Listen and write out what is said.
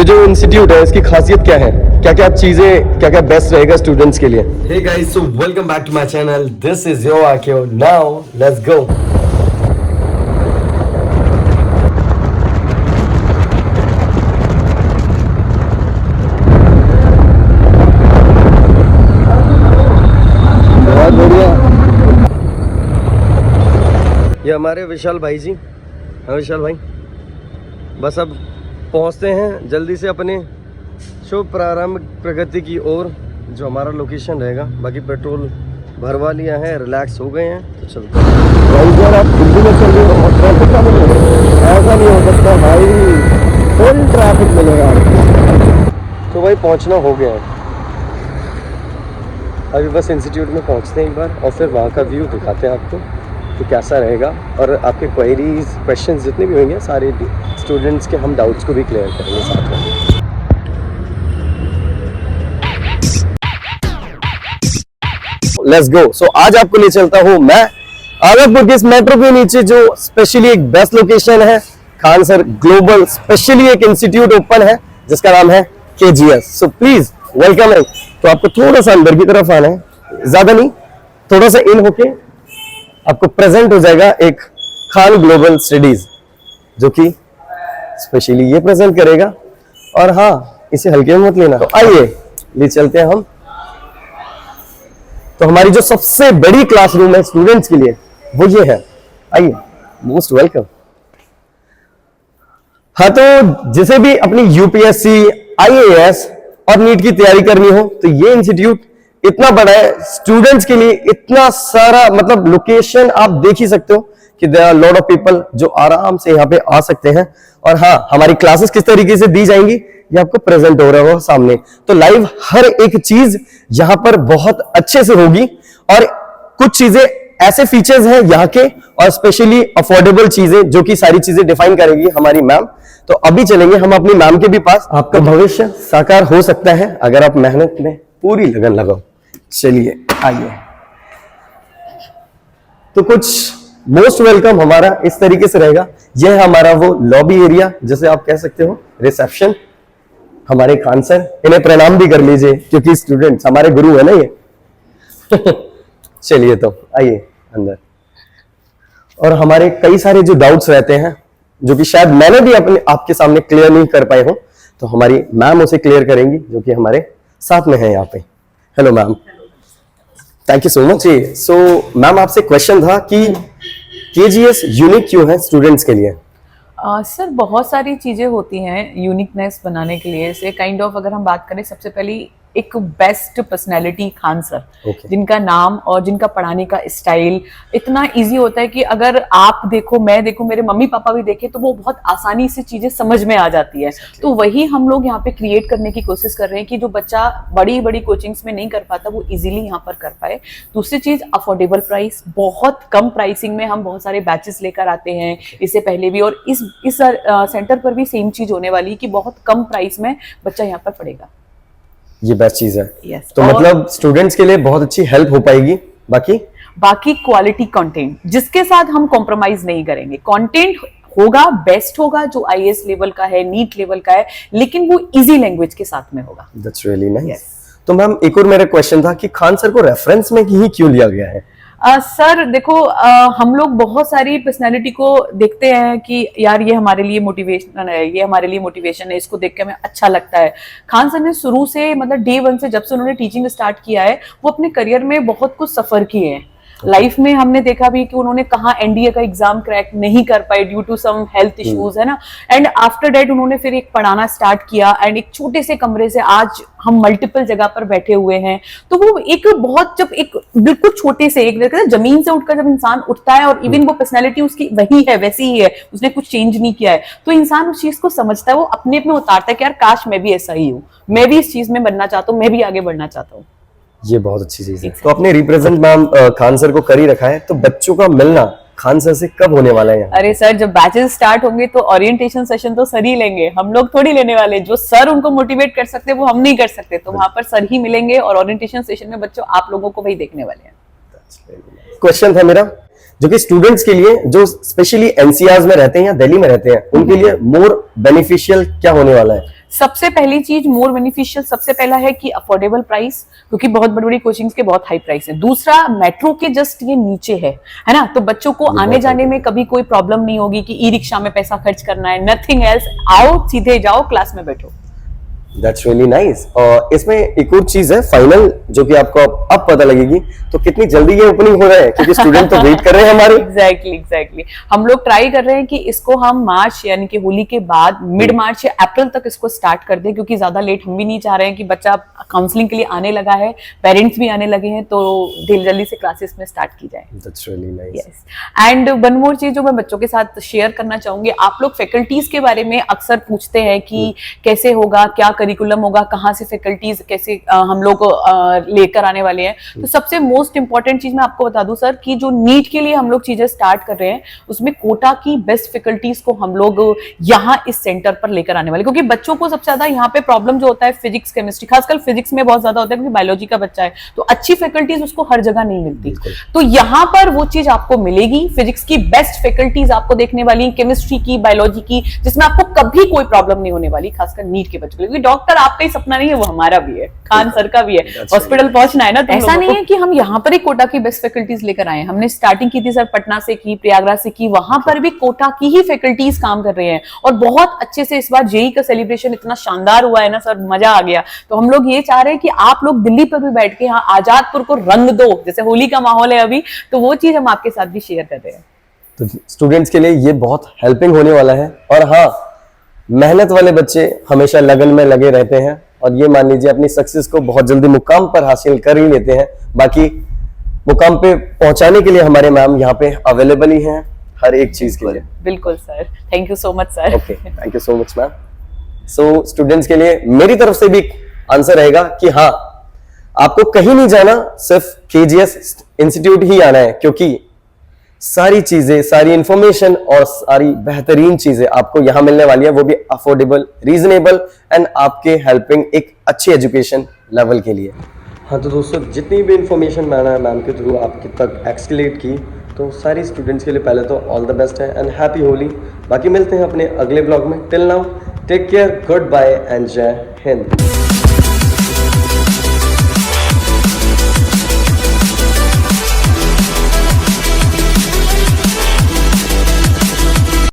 जो इंस्टीट्यूट है इसकी खासियत क्या है, क्या क्या चीजें, क्या क्या बेस्ट रहेगा स्टूडेंट्स के लिए। Hey guys, so welcome back to my channel, this is your आकियो। Now let's go. बहुत बढ़िया। ये हमारे विशाल भाई जी। हाँ विशाल भाई, बस अब पहुंचते हैं जल्दी से अपने शुभ प्रारंभ प्रगति की ओर, जो हमारा लोकेशन रहेगा। बाकी पेट्रोल भरवा लिया है, रिलैक्स हो गए हैं, तो चलते हैं। भाई यार आप दिल्ली में चल रहे हो, ट्रैफिक का नहीं है, ऐसा नहीं हो सकता भाई, फुल ट्रैफिक मिलेगा। तो भाई पहुंचना हो गया है, अभी बस इंस्टीट्यूट में पहुंचते हैं एक बार और फिर वहाँ का व्यू दिखाते हैं आपको कि कैसा रहेगा। और आपके क्वेरीज, क्वेश्चंस जितने भी होंगे सारे स्टूडेंट्स के हम डाउट्स को भी क्लियर करेंगे साथ में। Let's go. सो आज आपको ले चलता हूँ मैं आगरपुर के इस मेट्रो के नीचे, जो स्पेशली एक बेस्ट लोकेशन है, खान सर ग्लोबल स्पेशली एक इंस्टीट्यूट ओपन है जिसका नाम है KGS। सो प्लीज वेलकम है। तो आपको थोड़ा सा अंदर की तरफ आना है, ज्यादा नहीं, थोड़ा सा इन होके आपको प्रेजेंट हो जाएगा एक खान ग्लोबल स्टडीज, जो कि स्पेशली ये प्रेजेंट करेगा। और हाँ, इसे हल्के में मत लेना। तो आइए ले चलते हैं हम। तो हमारी जो सबसे बड़ी क्लासरूम है स्टूडेंट्स के लिए वो ये है, आइए, मोस्ट वेलकम। हाँ, तो जिसे भी अपनी UPSC, IAS और नीट की तैयारी करनी हो तो ये इंस्टीट्यूट इतना बड़ा है, स्टूडेंट्स के लिए इतना सारा, मतलब लोकेशन आप देख ही सकते हो कि there are lot of people जो आराम से यहाँ पे आ सकते हैं। और हाँ, हमारी क्लासेस किस तरीके से दी जाएंगी ये आपको प्रेजेंट हो रहा हो सामने। तो लाइव हर एक चीज यहाँ पर बहुत अच्छे से होगी, और कुछ चीजें ऐसे फीचर्स हैं यहाँ के, और स्पेशली अफोर्डेबल चीजें, जो कि सारी चीजें डिफाइन करेगी हमारी मैम। तो अभी चलेंगे हम अपनी मैम के भी पास। आपका भविष्य साकार हो सकता है अगर आप मेहनत में पूरी लगन लगाओ। चलिए आइए। तो कुछ मोस्ट वेलकम हमारा इस तरीके से रहेगा। यह है हमारा वो लॉबी एरिया, जैसे आप कह सकते हो रिसेप्शन। हमारे खान सर, इन्हें प्रणाम भी कर लीजिए क्योंकि स्टूडेंट्स हमारे गुरु है ना ये। चलिए तो आइए अंदर। और हमारे कई सारे जो डाउट्स रहते हैं, जो कि शायद मैंने भी अपने आपके सामने क्लियर नहीं कर पाए हो, तो हमारी मैम उसे क्लियर करेंगी, जो कि हमारे साथ में है यहाँ पे। Hello ma'am, thank you so much. So ma'am, आपसे क्वेश्चन था कि KGS यूनिक क्यों है स्टूडेंट्स के लिए? सर बहुत सारी चीज़ें होती हैं यूनिकनेस बनाने के लिए। से काइंड ऑफ अगर हम बात करें, सबसे पहली एक बेस्ट पर्सनैलिटी खान सर, जिनका नाम और जिनका पढ़ाने का स्टाइल इतना इजी होता है कि अगर आप देखो, मैं देखो, मेरे मम्मी पापा भी देखें, तो वो बहुत आसानी से चीज़ें समझ में आ जाती है। तो वही हम लोग यहाँ पे क्रिएट करने की कोशिश कर रहे हैं कि जो बच्चा बड़ी बड़ी कोचिंग्स में नहीं कर पाता वो इजीली यहाँ पर कर पाए। दूसरी चीज़, अफोर्डेबल प्राइस, बहुत कम प्राइसिंग में हम बहुत सारे बैचेस लेकर आते हैं इससे पहले भी, और इस सेंटर पर भी सेम चीज़ होने वाली है कि बहुत कम प्राइस में बच्चा यहाँ पर पढ़ेगा। ये बेस्ट चीज है। yes. तो मतलब स्टूडेंट्स के लिए बहुत अच्छी हेल्प हो पाएगी। बाकी क्वालिटी कंटेंट, जिसके साथ हम कॉम्प्रोमाइज नहीं करेंगे। कंटेंट होगा, बेस्ट होगा, जो IAS लेवल का है, नीट लेवल का है, लेकिन वो इजी लैंग्वेज के साथ में होगा। That's really nice. तो मैम, एक और मेरा क्वेश्चन था कि खान सर को रेफरेंस में ही क्यों लिया गया है? सर देखो, हम लोग बहुत सारी पर्सनैलिटी को देखते हैं कि यार ये हमारे लिए मोटिवेशन है, ये हमारे लिए मोटिवेशन है, इसको देख के हमें अच्छा लगता है। खान सर ने शुरू से, मतलब डे 1 से, जब से उन्होंने टीचिंग स्टार्ट किया है, वो अपने करियर में बहुत कुछ सफर किए हैं। लाइफ में हमने देखा भी कि उन्होंने कहाँ NDA का एग्जाम क्रैक नहीं कर पाए due to some health issues, है ना। एंड आफ्टर दैट उन्होंने फिर एक पढ़ाना स्टार्ट किया, एंड एक छोटे से कमरे से आज हम मल्टीपल जगह पर बैठे हुए हैं। तो वो एक बहुत, जब एक बिल्कुल छोटे से, एक जमीन से उठकर जब इंसान उठता है, और इवन वो पर्सनैलिटी उसकी वही है, वैसी ही है, उसने कुछ चेंज नहीं किया है, तो इंसान उस चीज को समझता है, वो अपने में उतारता है कि यार काश मैं भी ऐसा ही हूँ, मैं भी इस चीज में बनना चाहता हूँ, मैं भी आगे बढ़ना चाहता हूँ। ये बहुत अच्छी चीज है। तो आपने रिप्रेजेंट मैम खान सर को कर ही रखा है, तो बच्चों का मिलना खान सर से कब होने वाला है? अरे सर, जब बैचेस स्टार्ट होंगे तो ओरिएंटेशन सेशन तो सर ही लेंगे, हम लोग थोड़ी लेने वाले। जो सर उनको मोटिवेट कर सकते हैं वो हम नहीं कर सकते, तो वहां पर सर ही मिलेंगे, और ओरिएंटेशन सेशन में बच्चों आप लोगों को वही देखने वाले हैं। क्वेश्चन था मेरा, जो कि स्टूडेंट्स के लिए, जो स्पेशली NCRs में रहते हैं या दिल्ली में रहते हैं, उनके लिए मोर बेनिफिशियल क्या होने वाला है? सबसे पहली चीज मोर बेनिफिशियल, सबसे पहला है कि अफोर्डेबल प्राइस, क्योंकि बहुत बड़ी बड़ी कोचिंग्स के बहुत हाई प्राइस है। दूसरा, मेट्रो के जस्ट ये नीचे है ना, तो बच्चों को आने जाने में कभी कोई प्रॉब्लम नहीं होगी कि ई रिक्शा में पैसा खर्च करना है, नथिंग एल्स। आओ सीधे जाओ, क्लास में बैठो। That's really nice. और इसमें एक और चीज है फाइनल, जो कि आपको अब पता लगेगी, तो कितनी जल्दी ये ओपनिंग हो रहा है, क्योंकि स्टूडेंट तो वेट कर रहे हैं हमारे। एग्जैक्टली हम लोग ट्राई कर रहे हैं कि इसको हम मार्च यानी कि होली के बाद मिड मार्च या अप्रैल तक इसको स्टार्ट कर दें, क्योंकि ज्यादा लेट हम भी नहीं चाह रहे हैं कि बच्चा काउंसलिंग के लिए आने लगा है, पेरेंट्स भी आने लगे हैं, तो जल्दी से क्लासेस में स्टार्ट की जाए। That's really nice. Yes, and one more चीज जो मैं बच्चों के साथ शेयर करना चाहूंगी, आप लोग फैकल्टीज के बारे में अक्सर पूछते हैं कि कैसे होगा, क्या करिकुलम होगा, कहाँ से फैकल्टीज कैसे हम लोग लेकर आने वाले हैं। तो सबसे मोस्ट इंपॉर्टेंट चीज मैं आपको बता दूं सर, कि जो नीट के लिए हम लोग चीजें स्टार्ट कर रहे हैं, उसमें कोटा की बेस्ट फैकल्टीज को हम लोग यहाँ इस सेंटर पर लेकर आने वाले, क्योंकि बच्चों को सबसे ज्यादा यहाँ पे प्रॉब्लम जो होता है फिजिक्स केमिस्ट्री, खासकर फिजिक्स में बहुत ज्यादा होता है, क्योंकि बायोलॉजी का बच्चा है, तो अच्छी फैकल्टीज उसको हर जगह नहीं मिलती। तो यहाँ पर वो चीज आपको मिलेगी, फिजिक्स की बेस्ट फैकल्टीज आपको देखने वाली, केमिस्ट्री की, बायोलॉजी की, जिसमें आपको कभी कोई प्रॉब्लम नहीं होने वाली, खासकर नीट के बच्चों के लिए, क्योंकि डॉक्टर आपका ही सपना नहीं है, वो हमारा भी है, खान सर का भी है, हॉस्पिटल पहुंचना है ना। तो ऐसा नहीं है कि हम यहाँ पर ही कोटा की बेस्ट फैकल्टीज लेकर आए हैं, हमने स्टार्टिंग की थी सर पटना से की, प्रयागराज से की, वहां पर भी कोटा की ही फैकल्टीज काम कर रहे हैं, और बहुत अच्छे से इस बार जेई का सेलिब्रेशन इतना शानदार हुआ है ना सर, मजा आ गया। तो हम लोग ये चाह रहे हैं कि आप लोग दिल्ली पर भी बैठ के यहाँ आजादपुर को रंग दो, जैसे होली का माहौल है अभी, तो वो चीज हम आपके साथ भी शेयर कर रहे हैं। तो स्टूडेंट्स के लिए ये बहुत हेल्पिंग होने वाला है। और हाँ, मेहनत वाले बच्चे हमेशा लगन में लगे रहते हैं, और ये मान लीजिए अपनी सक्सेस को बहुत जल्दी मुकाम पर हासिल कर ही लेते हैं। बाकी मुकाम पे पहुंचाने के लिए हमारे मैम यहाँ पे अवेलेबल ही हैं हर एक चीज के लिए। बिल्कुल sir, thank you so much sir. Okay, thank you so much ma'am. So students के लिए मेरी तरफ से भी आंसर रहेगा कि हाँ, आपको कहीं नहीं जाना, सिर्फ केजीएस इंस्टीट्यूट ही आना है, क्योंकि सारी चीजें, सारी इंफॉर्मेशन और सारी बेहतरीन चीजें आपको यहां मिलने वाली है, वो भी अफोर्डेबल, रीजनेबल एंड आपके हेल्पिंग एक अच्छी एजुकेशन लेवल के लिए। हाँ, तो दोस्तों जितनी भी इंफॉर्मेशन मैंने मैम के थ्रू आपके तक एक्सक्लेट की, तो सारी स्टूडेंट्स के लिए पहले तो ऑल द बेस्ट है एंड हैप्पी होली। बाकी मिलते हैं अपने अगले ब्लॉग में। Till now take care, good bye and जय हिंद।